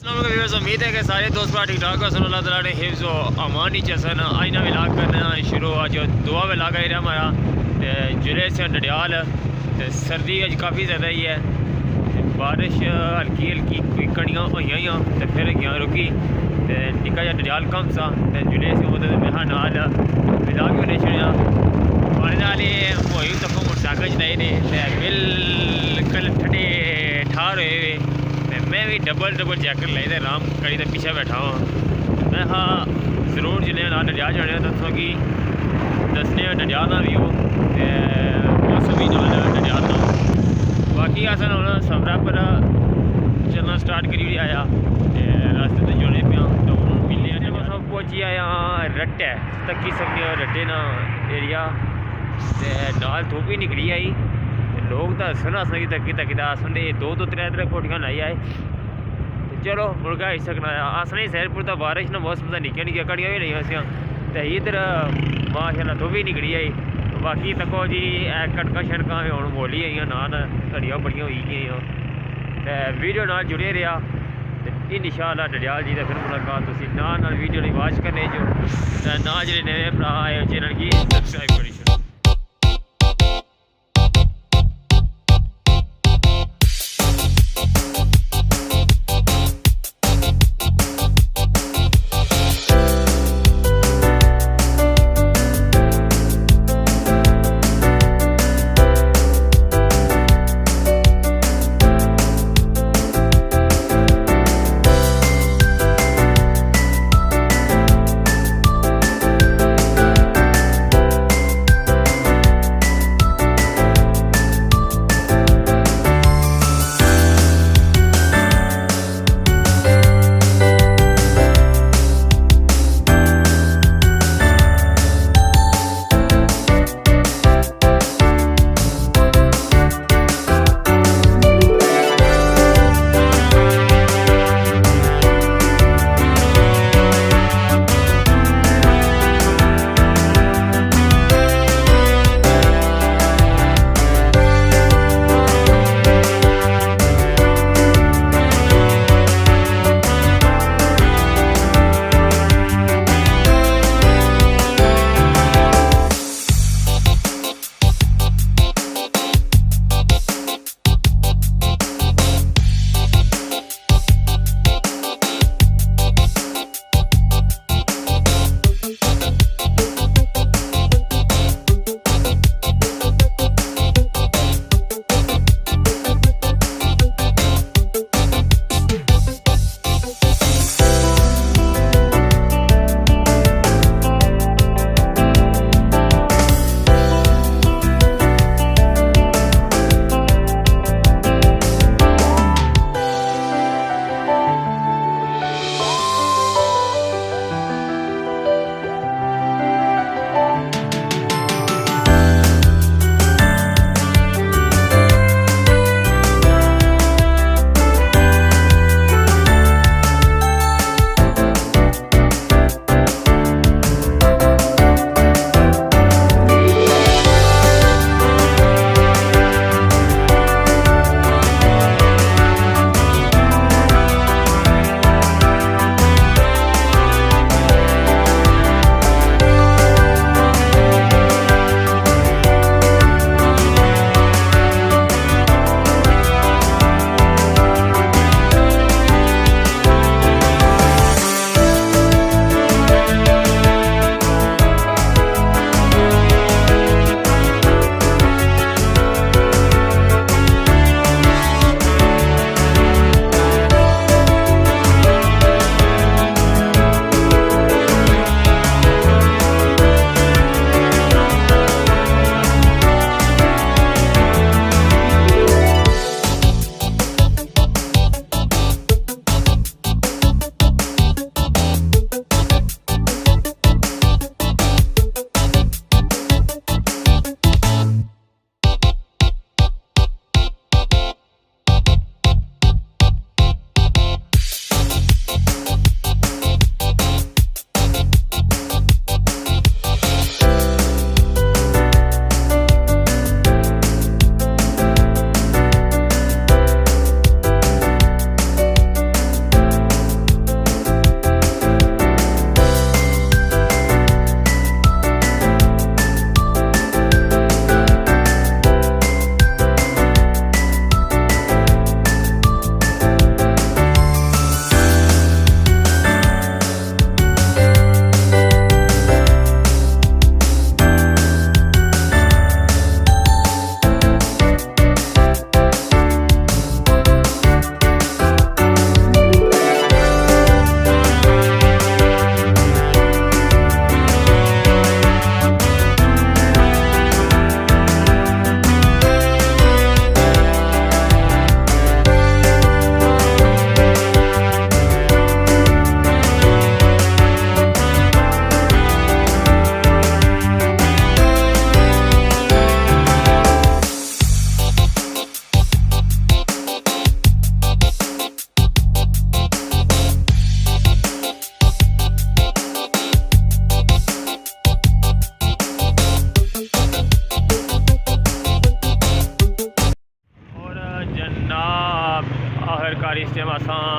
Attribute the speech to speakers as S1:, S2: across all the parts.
S1: उम्मीद है कि सारे दोस्त भाई ठीक ठाक हसन। अल्लाह ताला ने हिफ्ज़ व अमान ही चसन आज ना विलाग करना शुरू। आज दुआ विलाग है हमारा जिले से डडियाल। सर्दी अज काफ़ी ज़्यादा ही है, बारिश हल्की हल्की कोई कड़ियाँ हुई तो फिर गया रुकी निका जा डडियाल कम सा जिले से मतलब मेरा नाल विलाग होने छड़िया पानी नाल मोई तक मोटरसाइकिल चलाई ने बिल्कुल ठंडे ठार हुए। मैं भी डबल जैकेट लाई तो आराम करी तो पीछे बैठा हाँ। मैं हाँ जरूर जिन्हें ना डडियाल जाने दसो कि दसने डडियाल ना व्यू मौसम भी ना डडियाल ना। बाकी अस हम सफर पर चलना स्टार्ट करी भी आया रास्ते तो जोड़े पे तो हूँ मिले सब पहुँची आया रट है तकी सकते रट्टे ना एरिया नाल धुप्प ही निकली आई। लोग तो हसन हसन की तकी तकी हसन दो त्रै कोटियां लाई आए। चलो मुर्गा आई सकना असने सैरपुर तो बारिश ना मौसम का निक्किया निक्किया कड़ियां भी नहीं हसियां तो इधर माशाल्लाह धुप्प ही निकली आई। बाकी तको जी कड़का शड़का हूँ बोली आई नान घड़ियाँ बड़ियां हुई गई तो वीडियो नाल जुड़े रहा इंशाअल्लाह डडियाल जी का फिर मुलाकात तुम नाल वीडियो वॉच करने जो ना जो नए भरा आए चैनल की सबसक्राइब करी।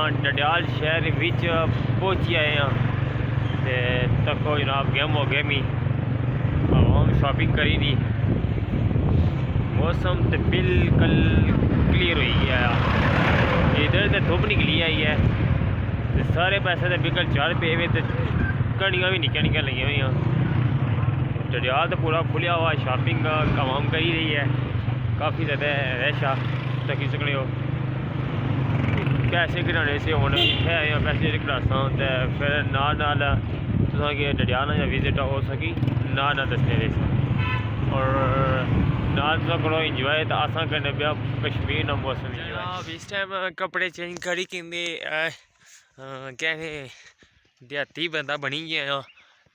S1: डडियाल शहर विच पहुंची आए हैं। ते तको जनाब गेम हो गए मी आवाम शॉपिंग करी दी। मौसम तो बिल्कुल क्लियर हो गया। इधर तो धुप निकली आई है। ते सारे पैसे तो बिल्कुल चल पे हुए। तो घड़ियाँ भी निक्कियां निक्कियां लगी हुई। डडियाल तो पूरा खुलिया हुआ शॉपिंग आवाम करी रही है। काफ़ी ज़्यादा रश आ तकी सकते हो। पैसे कढ़ाने से हूँ इतने आए हैं पैसे कढ़ासा। तो फिर नाल तुसेंगी डडियाल या विजिट हो सकी नाल दसने दे और नाल तुस करो इंजॉय। तो असा करने पे कश्मीर ना मौसम इस टाइम कपड़े चेंज करी कि कहने देहाती बंदा बनी गया।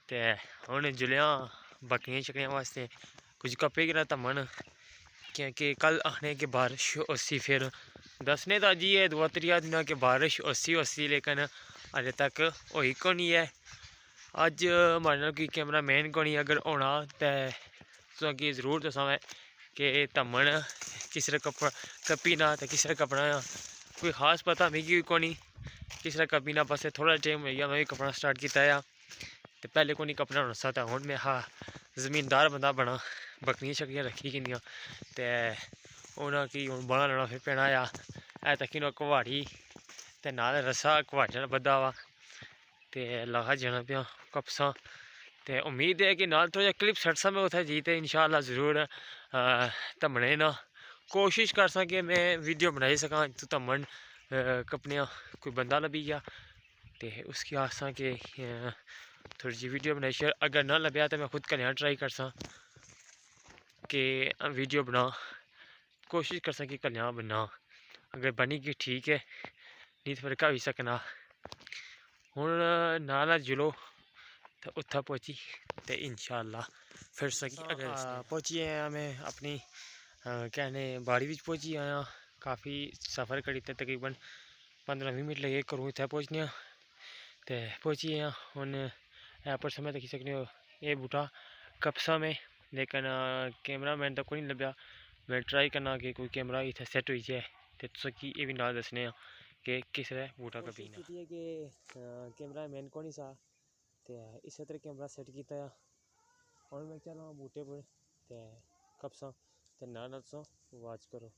S1: तो हूँ जुलिया बकरियां शकरियां वास्ते कुछ कपड़े गिरा धमन क्योंकि कल आने के बारिश उसी फिर दसने तो अज ही है 2-3 दिन के बारिश उसी लेकिन अजे तक होई को नहीं है। अज हमारे कोई कैमरा मैन को नहीं अगर होना तो तुसेंगी जरूर दसा मैं कि धमन किस तरह कपी ना तो किस तरह कपना कोई खास पता मिगी को नहीं किस तरह कपी ना। बस थोड़ा टाइम हो गया मैं भी कपना स्टार्ट किया। तो पहले को नहीं कपना होना सा तो हूँ मैं ज़मींदार बंदा बना बकरियां शकरियां रखी किनियां। तो उन्हें कि हूँ बना लेना फिर पैना आ तक कुहाड़ी तो नाल रस्सा कुहाड़ी बद्धा वा तो लगा जाना पिया कपसा। तो उम्मीद है कि नाल थोड़ा क्लिप छड़सा मैं उत्थे जी तो इंशाअल्लाह ज़रूर धमने ना कोशिश कर सा कि मैं वीडियो बनाई सकां। तो धमन कपनिया कोई बंदा लभी गया तो उसकी आसा कि थोड़ी जी वीडियो बनाई शेयर अगर ना लभ्या तो मैं खुद कल्याण ट्राई कर सा कि वीडियो बना कोशिश कर सा कि कल्याण बना। अगर बनी कि ठीक है नहीं तो फिर कह भी सकना। हूँ नाला जुलो तो उत्था पहुँची तो इंशाअल्लाह फिर सकी अगर पहुँची आया मैं अपनी कहने बाड़ी विच पहुँची आया। काफ़ी सफ़र करी तो तकरीबन 15-20 मिनट लगे घरों इत्थे पहुँचने तो पहुँची आया। हूँ पर समय देखी सकते हो ये बूटा कपसा में लेकिन कैमरा मैन तो कोई नहीं लभ्या। मैं ट्राई करना कि कोई कैमरा इत्थे सैट हो जाए तो तुसेंगी ये भी नाल दसने कि किस तरह बूटा कपीना है कि कैमरा मैन को नहीं सा तो इस तरह कैमरा सैट किया। और मैं चला बूटे पर तो कपसा तो ना वाच करो।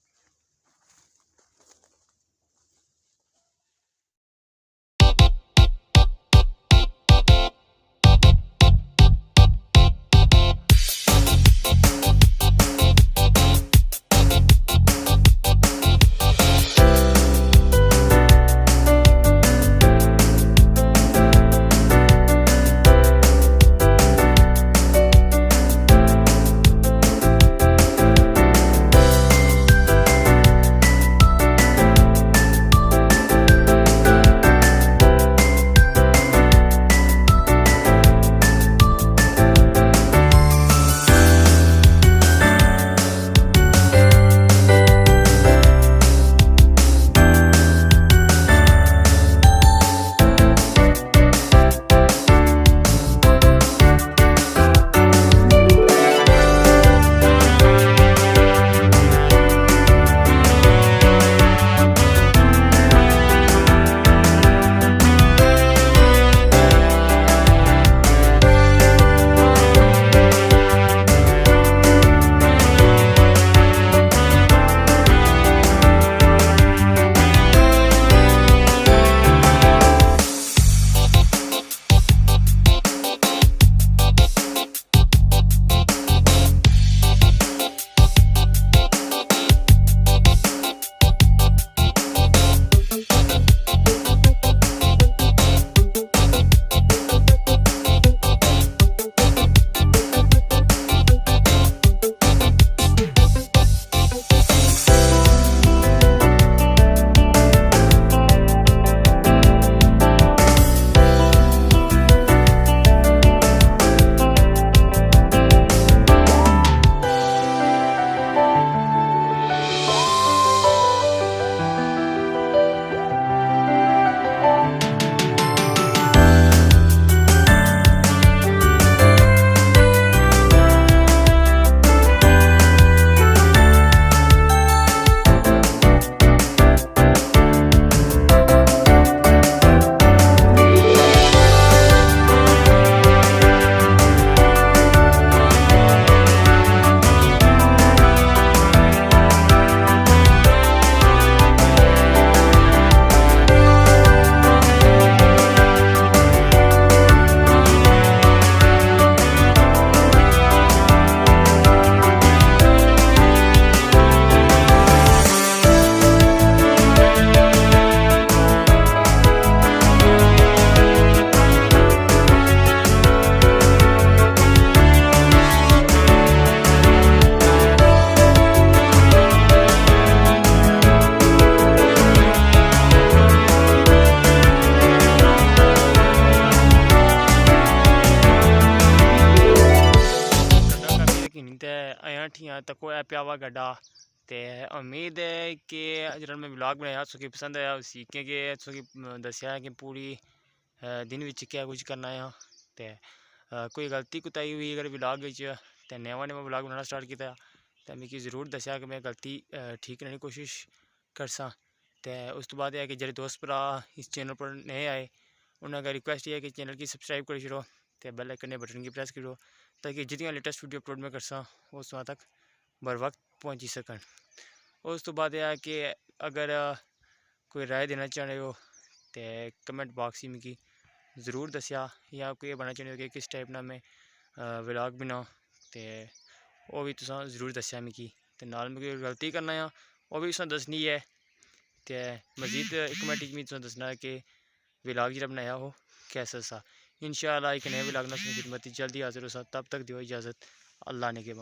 S1: तको है पिया हुआ गड्ढा। तो उम्मीद है कि जो मैं व्लॉग बनाया तुसें पसंद आया, उसी कि तुसें दस्सेआ कि पूरी दिन विच क्या कुछ करना है। तो कोई गलती कुताही हुई अगर व्लॉग विच, ते नवा व्लॉग बनाना स्टार्ट किया तो मिगी ज़रूर दस्सेआ कि मैं गलती ठीक करने की कोशिश करसा। तो उस तो बाद है कि जेह्ड़े दोस्त भरा इस चैनल पर नए आए उन्हें अगर रिक्वेस्ट है कि चैनल की सब्सक्राइब करी छोड़ो, तो बेल आइकन बटन की प्रेस करो ताकि जितनी लेटेस्ट वीडियो अपलोड मैं करसा उस वहाँ तक बर वक्त पहुँची सकन। उस तो बाद है कि अगर कोई राय देना चाह रहे हो तो कमेंट बॉक्स ही मिगी ज़रूर दस्सेआ, या कोई बनना चाहते हो कि किस टाइप ना मैं व्लॉग बनाओ तो वह भी तुसां ज़रूर दस्सेआ मिगी। ते नाल मिगी गलती करना है वह भी तुसें दस्सनी है। तो मजीद कमेंट च मिगी तुसें दस्सना है कि व्लॉग जेह्ड़ा बनाया हो कैसा सा। इंशाअल्लाह एक नए व्लॉग नाल खिदमत जल्दी हाजिर हो सा, तब तक दियो इजाज़त, अल्लाह ने के बाद।